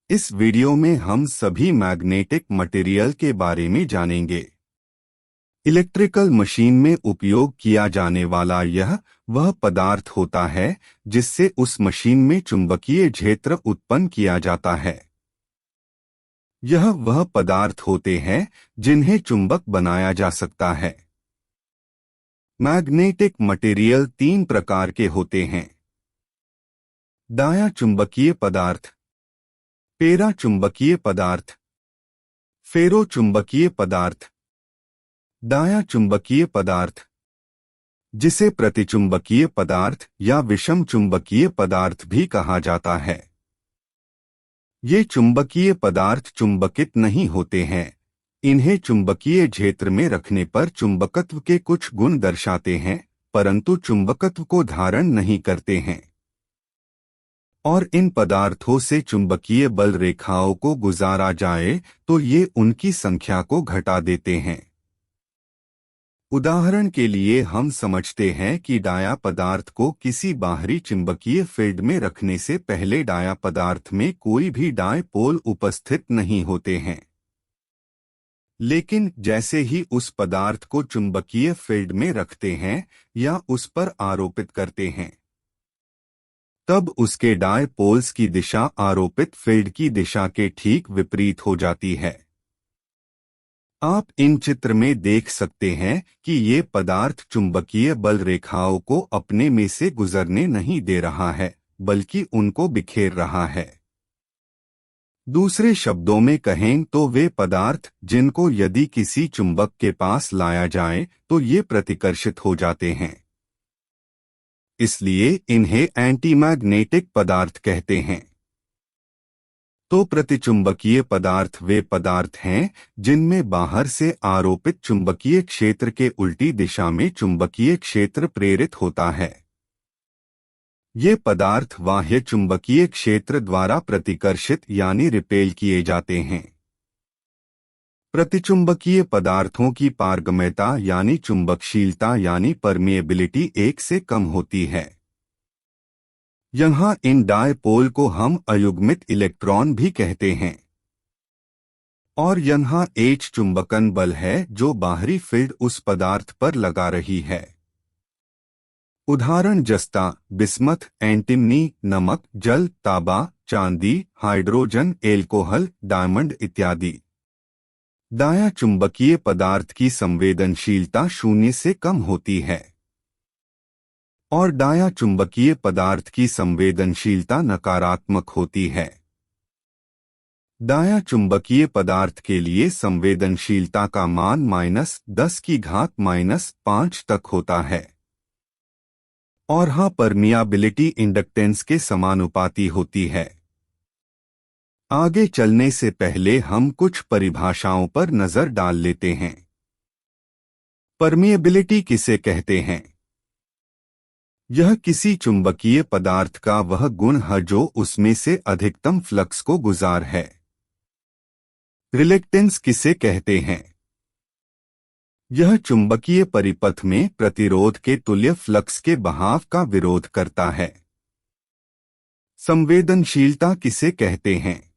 इस वीडियो में हम सभी मैग्नेटिक मटेरियल के बारे में जानेंगे। इलेक्ट्रिकल मशीन में उपयोग किया जाने वाला यह वह पदार्थ होता है जिससे उस मशीन में चुंबकीय क्षेत्र उत्पन्न किया जाता है। यह वह पदार्थ होते हैं जिन्हें चुंबक बनाया जा सकता है। मैग्नेटिक मटेरियल तीन प्रकार के होते हैं: दाया चुंबकीय पदार्थ, पेरा चुंबकीय पदार्थ, फेरो चुंबकीय पदार्थ। दाया चुंबकीय पदार्थ, जिसे प्रतिचुंबकीय पदार्थ या विषम चुंबकीय पदार्थ भी कहा जाता है। ये चुंबकीय पदार्थ चुंबकित नहीं होते हैं। इन्हें चुंबकीय क्षेत्र में रखने पर चुंबकत्व के कुछ गुण दर्शाते हैं, परंतु चुंबकत्व को धारण नहीं करते हैं। और इन पदार्थों से चुंबकीय बल रेखाओं को गुजारा जाए तो ये उनकी संख्या को घटा देते हैं। उदाहरण के लिए हम समझते हैं कि डाया पदार्थ को किसी बाहरी चुंबकीय फील्ड में रखने से पहले डाया पदार्थ में कोई भी डायपोल उपस्थित नहीं होते हैं। लेकिन जैसे ही उस पदार्थ को चुंबकीय फील्ड में रखते हैं या उस पर आरोपित करते हैं, तब उसके डायपोल्स की दिशा आरोपित फील्ड की दिशा के ठीक विपरीत हो जाती है। आप इन चित्र में देख सकते हैं कि ये पदार्थ चुंबकीय बल रेखाओं को अपने में से गुजरने नहीं दे रहा है, बल्कि उनको बिखेर रहा है। दूसरे शब्दों में कहें तो वे पदार्थ जिनको यदि किसी चुंबक के पास लाया जाए तो ये प्रतिकर्षित हो जाते हैं। इसलिए इन्हें एंटीमैग्नेटिक पदार्थ कहते हैं। तो प्रतिचुंबकीय पदार्थ वे पदार्थ हैं जिनमें बाहर से आरोपित चुंबकीय क्षेत्र के उल्टी दिशा में चुंबकीय क्षेत्र प्रेरित होता है। ये पदार्थ बाह्य चुंबकीय क्षेत्र द्वारा प्रतिकर्षित यानी रिपेल किए जाते हैं। प्रतिचुंबकीय पदार्थों की पारगम्यता यानी चुंबकशीलता यानी परमिएबिलिटी 1 से कम होती है। यहाँ इन डायपोल को हम अयुग्मित इलेक्ट्रॉन भी कहते हैं। और यहाँ H चुंबकन बल है जो बाहरी फील्ड उस पदार्थ पर लगा रही है। उदाहरण जस्ता, बिस्मथ, एंटिमनी, नमक, जल, तांबा, चांदी, हाइड्रोजन, एल्कोहल, डायमंड इत्यादि। दाया चुंबकीय पदार्थ की संवेदनशीलता 0 से कम होती है और दाया चुंबकीय पदार्थ की संवेदनशीलता नकारात्मक होती है। दाया चुंबकीय पदार्थ के लिए संवेदनशीलता का मान -10⁻⁵ तक होता है और हाँ परमियाबिलिटी इंडक्टेंस के समानुपाती होती है। आगे चलने से पहले हम कुछ परिभाषाओं पर नजर डाल लेते हैं। परमिएबिलिटी किसे कहते हैं? यह किसी चुंबकीय पदार्थ का वह गुण है जो उसमें से अधिकतम फ्लक्स को गुजार है। रिलेक्टेंस किसे कहते हैं? यह चुंबकीय परिपथ में प्रतिरोध के तुल्य फ्लक्स के बहाव का विरोध करता है। संवेदनशीलता किसे कहते हैं?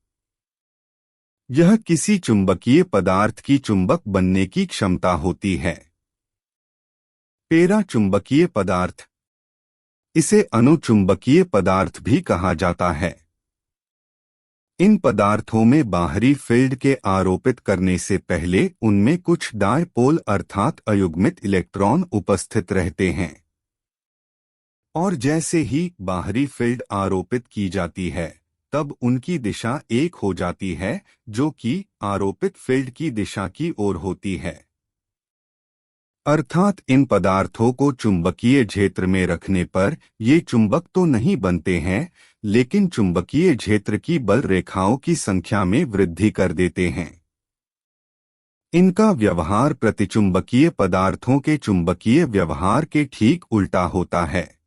यह किसी चुंबकीय पदार्थ की चुंबक बनने की क्षमता होती है। पेरा चुंबकीय पदार्थ, इसे अनुचुंबकीय पदार्थ भी कहा जाता है। इन पदार्थों में बाहरी फील्ड के आरोपित करने से पहले उनमें कुछ डायपोल अर्थात अयुग्मित इलेक्ट्रॉन उपस्थित रहते हैं और जैसे ही बाहरी फील्ड आरोपित की जाती है तब उनकी दिशा एक हो जाती है, जो कि आरोपित फील्ड की दिशा की ओर होती है। अर्थात इन पदार्थों को चुंबकीय क्षेत्र में रखने पर ये चुंबक तो नहीं बनते हैं, लेकिन चुंबकीय क्षेत्र की बल रेखाओं की संख्या में वृद्धि कर देते हैं। इनका व्यवहार प्रतिचुंबकीय पदार्थों के चुंबकीय व्यवहार के ठीक उल्टा होता है।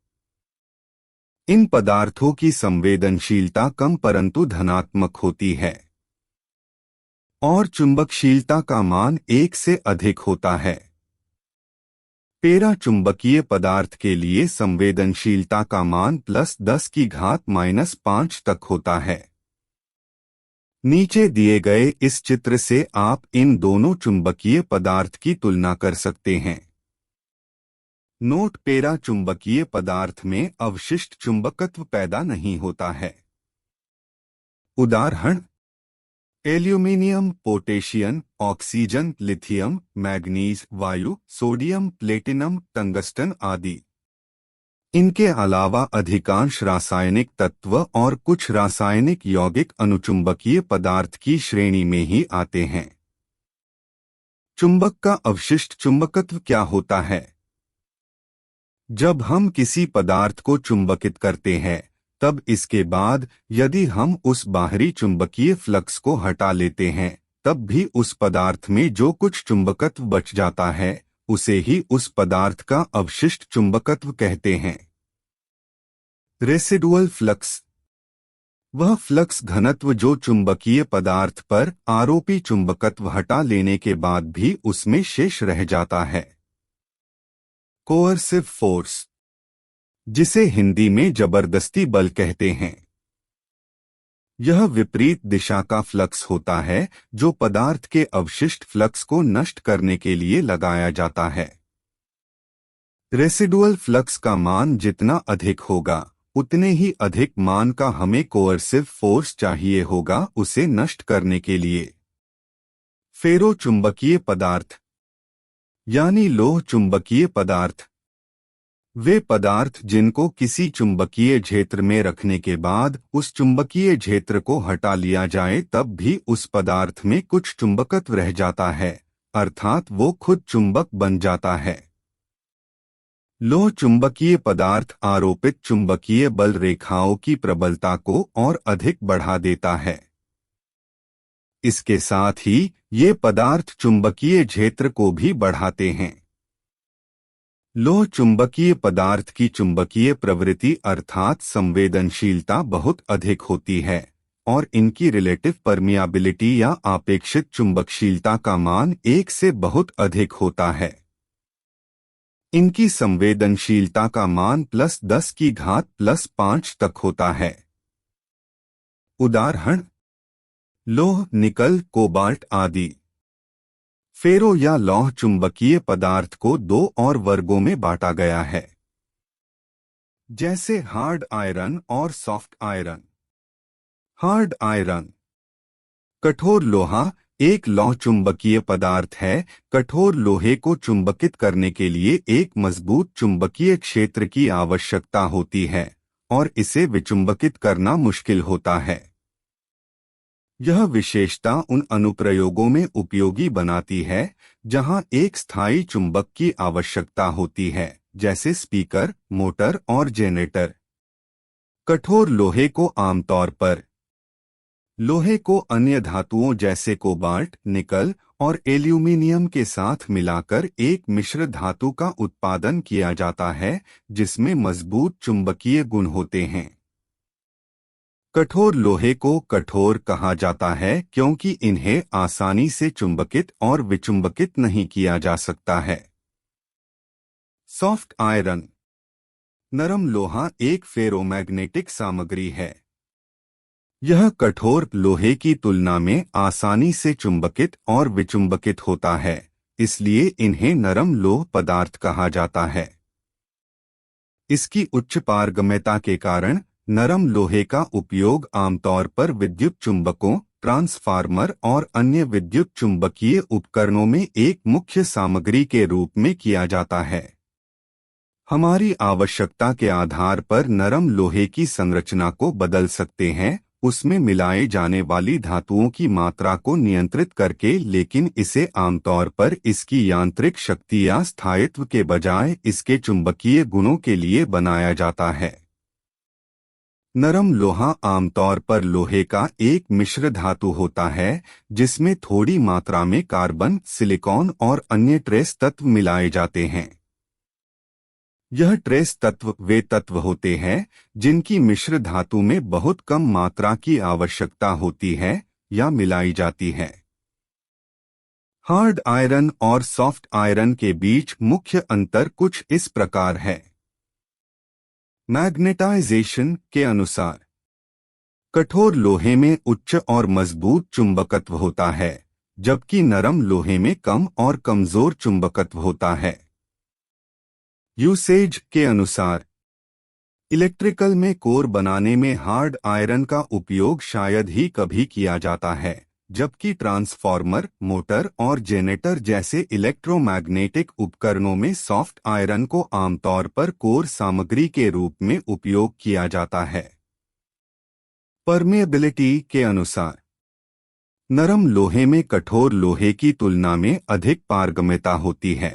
इन पदार्थों की संवेदनशीलता कम परंतु धनात्मक होती है और चुंबकशीलता का मान 1 से अधिक होता है। पेरा चुंबकीय पदार्थ के लिए संवेदनशीलता का मान +10⁻⁵ तक होता है। नीचे दिए गए इस चित्र से आप इन दोनों चुंबकीय पदार्थ की तुलना कर सकते हैं। नोट: पेरा चुंबकीय पदार्थ में अवशिष्ट चुंबकत्व पैदा नहीं होता है। उदाहरण: aluminium, potassium, oxygen, lithium, manganese, वायु, सोडियम, प्लेटिनम, टंगस्टन आदि। इनके अलावा अधिकांश रासायनिक तत्व और कुछ रासायनिक यौगिक अनुचुंबकीय पदार्थ की श्रेणी में ही आते हैं। चुंबक का अवशिष्ट चुंबकत्व क्या होता है? जब हम किसी पदार्थ को चुंबकित करते हैं, तब इसके बाद यदि हम उस बाहरी चुंबकीय फ्लक्स को हटा लेते हैं, तब भी उस पदार्थ में जो कुछ चुंबकत्व बच जाता है, उसे ही उस पदार्थ का अवशिष्ट चुंबकत्व कहते हैं। रेसिडुअल फ्लक्स: वह फ्लक्स घनत्व जो चुंबकीय पदार्थ पर आरोपी चुंबकत्व हटा लेने के बाद भी उसमें शेष रह जाता है। कोअर्सिव फोर्स, जिसे हिंदी में जबरदस्ती बल कहते हैं, यह विपरीत दिशा का फ्लक्स होता है जो पदार्थ के अवशिष्ट फ्लक्स को नष्ट करने के लिए लगाया जाता है। रेसिडुअल फ्लक्स का मान जितना अधिक होगा, उतने ही अधिक मान का हमें कोअर्सिव फोर्स चाहिए होगा उसे नष्ट करने के लिए। फेरो चुंबकीय पदार्थ यानी लोह चुंबकीय पदार्थ, वे पदार्थ जिनको किसी चुंबकीय क्षेत्र में रखने के बाद उस चुंबकीय क्षेत्र को हटा लिया जाए तब भी उस पदार्थ में कुछ चुंबकत्व रह जाता है, अर्थात वो खुद चुंबक बन जाता है। लोह चुंबकीय पदार्थ आरोपित चुंबकीय बल रेखाओं की प्रबलता को और अधिक बढ़ा देता है। इसके साथ ही ये पदार्थ चुंबकीय क्षेत्र को भी बढ़ाते हैं। लोह चुंबकीय पदार्थ की चुंबकीय प्रवृत्ति अर्थात संवेदनशीलता बहुत अधिक होती है और इनकी रिलेटिव परमियाबिलिटी या आपेक्षिक चुंबकशीलता का मान 1 से बहुत अधिक होता है। इनकी संवेदनशीलता का मान +10⁻5 तक होता है। उदाहरण: लोह, निकल, कोबाल्ट आदि। फेरो या लौह चुंबकीय पदार्थ को 2 और वर्गों में बांटा गया है, जैसे हार्ड आयरन और सॉफ्ट आयरन। हार्ड आयरन: कठोर लोहा एक लौह चुंबकीय पदार्थ है। कठोर लोहे को चुंबकित करने के लिए एक मजबूत चुंबकीय क्षेत्र की आवश्यकता होती है और इसे विचुंबकित करना मुश्किल होता है। यह विशेषता उन अनुप्रयोगों में उपयोगी बनाती है जहां एक स्थायी चुंबक की आवश्यकता होती है, जैसे स्पीकर, मोटर और जनरेटर। कठोर लोहे को आमतौर पर लोहे को अन्य धातुओं जैसे कोबाल्ट, निकल और एल्यूमिनियम के साथ मिलाकर एक मिश्र धातु का उत्पादन किया जाता है जिसमें मजबूत चुंबकीय गुण होते हैं। कठोर लोहे को कठोर कहा जाता है क्योंकि इन्हें आसानी से चुंबकित और विचुंबकित नहीं किया जा सकता है। सॉफ्ट आयरन: नरम लोहा एक फेरोमैग्नेटिक सामग्री है। यह कठोर लोहे की तुलना में आसानी से चुंबकित और विचुंबकित होता है, इसलिए इन्हें नरम लोह पदार्थ कहा जाता है। इसकी उच्च पारगम्यता के कारण नरम लोहे का उपयोग आमतौर पर विद्युत चुंबकों, ट्रांसफार्मर और अन्य विद्युत चुंबकीय उपकरणों में एक मुख्य सामग्री के रूप में किया जाता है। हमारी आवश्यकता के आधार पर नरम लोहे की संरचना को बदल सकते हैं, उसमें मिलाए जाने वाली धातुओं की मात्रा को नियंत्रित करके, लेकिन इसे आमतौर पर इसकी यांत्रिक शक्ति या स्थायित्व के बजाय इसके चुंबकीय गुणों के लिए बनाया जाता है। नरम लोहा आमतौर पर लोहे का एक मिश्र धातु होता है जिसमें थोड़ी मात्रा में कार्बन, सिलिकॉन और अन्य ट्रेस तत्व मिलाए जाते हैं। यह ट्रेस तत्व वे तत्व होते हैं जिनकी मिश्र धातु में बहुत कम मात्रा की आवश्यकता होती है या मिलाई जाती है। हार्ड आयरन और सॉफ्ट आयरन के बीच मुख्य अंतर कुछ इस प्रकार है। मैग्नेटाइजेशन के अनुसार कठोर लोहे में उच्च और मजबूत चुंबकत्व होता है, जबकि नरम लोहे में कम और कमजोर चुंबकत्व होता है। यूसेज के अनुसार इलेक्ट्रिकल में कोर बनाने में हार्ड आयरन का उपयोग शायद ही कभी किया जाता है, जबकि ट्रांसफार्मर, मोटर और जेनरेटर जैसे इलेक्ट्रोमैग्नेटिक उपकरणों में सॉफ्ट आयरन को आमतौर पर कोर सामग्री के रूप में उपयोग किया जाता है। परमेएबिलिटी के अनुसार नरम लोहे में कठोर लोहे की तुलना में अधिक पारगम्यता होती है।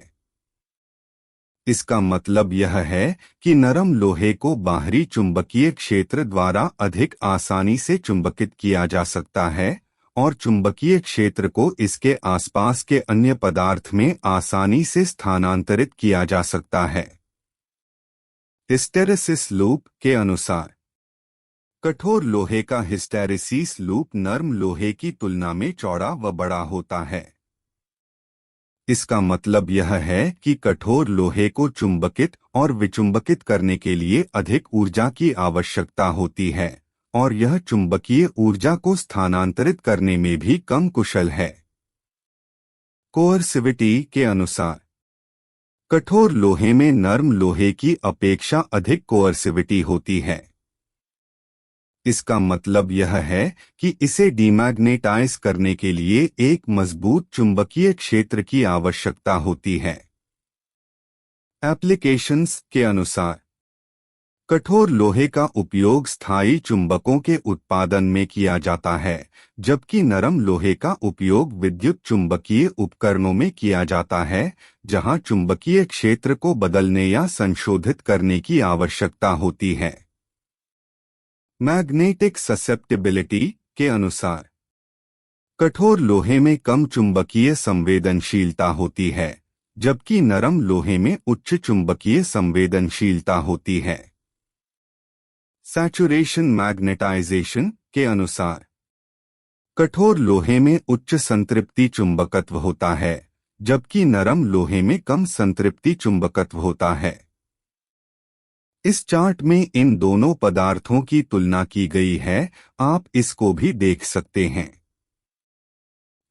इसका मतलब यह है कि नरम लोहे को बाहरी चुंबकीय क्षेत्र द्वारा अधिक आसानी से चुंबकित किया जा सकता है और चुंबकीय क्षेत्र को इसके आसपास के अन्य पदार्थ में आसानी से स्थानांतरित किया जा सकता है। हिस्टेरेसिस लूप के अनुसार कठोर लोहे का हिस्टेरेसिस लूप नरम लोहे की तुलना में चौड़ा व बड़ा होता है। इसका मतलब यह है कि कठोर लोहे को चुंबकित और विचुंबकित करने के लिए अधिक ऊर्जा की आवश्यकता होती है और यह चुंबकीय ऊर्जा को स्थानांतरित करने में भी कम कुशल है। कोअर्सिविटी के अनुसार कठोर लोहे में नरम लोहे की अपेक्षा अधिक कोअर्सिविटी होती है। इसका मतलब यह है कि इसे डीमैग्नेटाइज करने के लिए एक मजबूत चुंबकीय क्षेत्र की आवश्यकता होती है। एप्लीकेशंस के अनुसार कठोर लोहे का उपयोग स्थायी चुंबकों के उत्पादन में किया जाता है, जबकि नरम लोहे का उपयोग विद्युत चुंबकीय उपकरणों में किया जाता है, जहां चुंबकीय क्षेत्र को बदलने या संशोधित करने की आवश्यकता होती है। मैग्नेटिक ससेप्टिबिलिटी के अनुसार कठोर लोहे में कम चुंबकीय संवेदनशीलता होती है, जबकि नरम लोहे में उच्च चुंबकीय संवेदनशीलता होती है। सैचुरेशन मैग्नेटाइजेशन के अनुसार कठोर लोहे में उच्च संतृप्ति चुंबकत्व होता है, जबकि नरम लोहे में कम संतृप्ति चुंबकत्व होता है। इस चार्ट में इन दोनों पदार्थों की तुलना की गई है, आप इसको भी देख सकते हैं।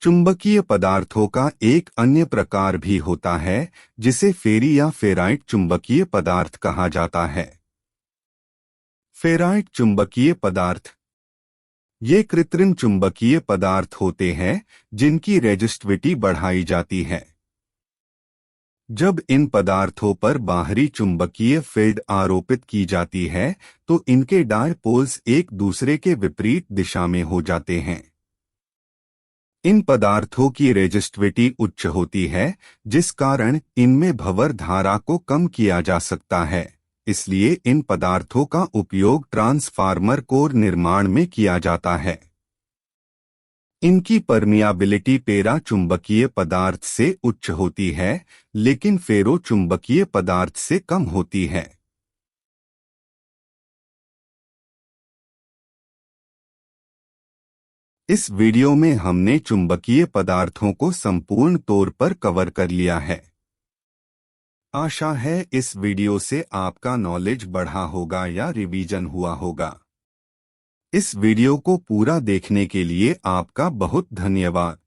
चुंबकीय पदार्थों का एक अन्य प्रकार भी होता है, जिसे फेरी या फेराइट चुंबकीय पदार्थ कहा जाता है। फेराइट चुंबकीय पदार्थ ये कृत्रिम चुंबकीय पदार्थ होते हैं जिनकी रेजिस्टिविटी बढ़ाई जाती है। जब इन पदार्थों पर बाहरी चुंबकीय फील्ड आरोपित की जाती है तो इनके डायपोल्स एक दूसरे के विपरीत दिशा में हो जाते हैं। इन पदार्थों की रेजिस्टिविटी उच्च होती है, जिस कारण इनमें भंवर धारा को कम किया जा सकता है। इसलिए इन पदार्थों का उपयोग ट्रांसफार्मर कोर निर्माण में किया जाता है। इनकी परमियाबिलिटी पेरा चुंबकीय पदार्थ से उच्च होती है, लेकिन फेरो चुंबकीय पदार्थ से कम होती है। इस वीडियो में हमने चुंबकीय पदार्थों को संपूर्ण तौर पर कवर कर लिया है। आशा है इस वीडियो से आपका नॉलेज बढ़ा होगा या रिवीजन हुआ होगा। इस वीडियो को पूरा देखने के लिए आपका बहुत धन्यवाद।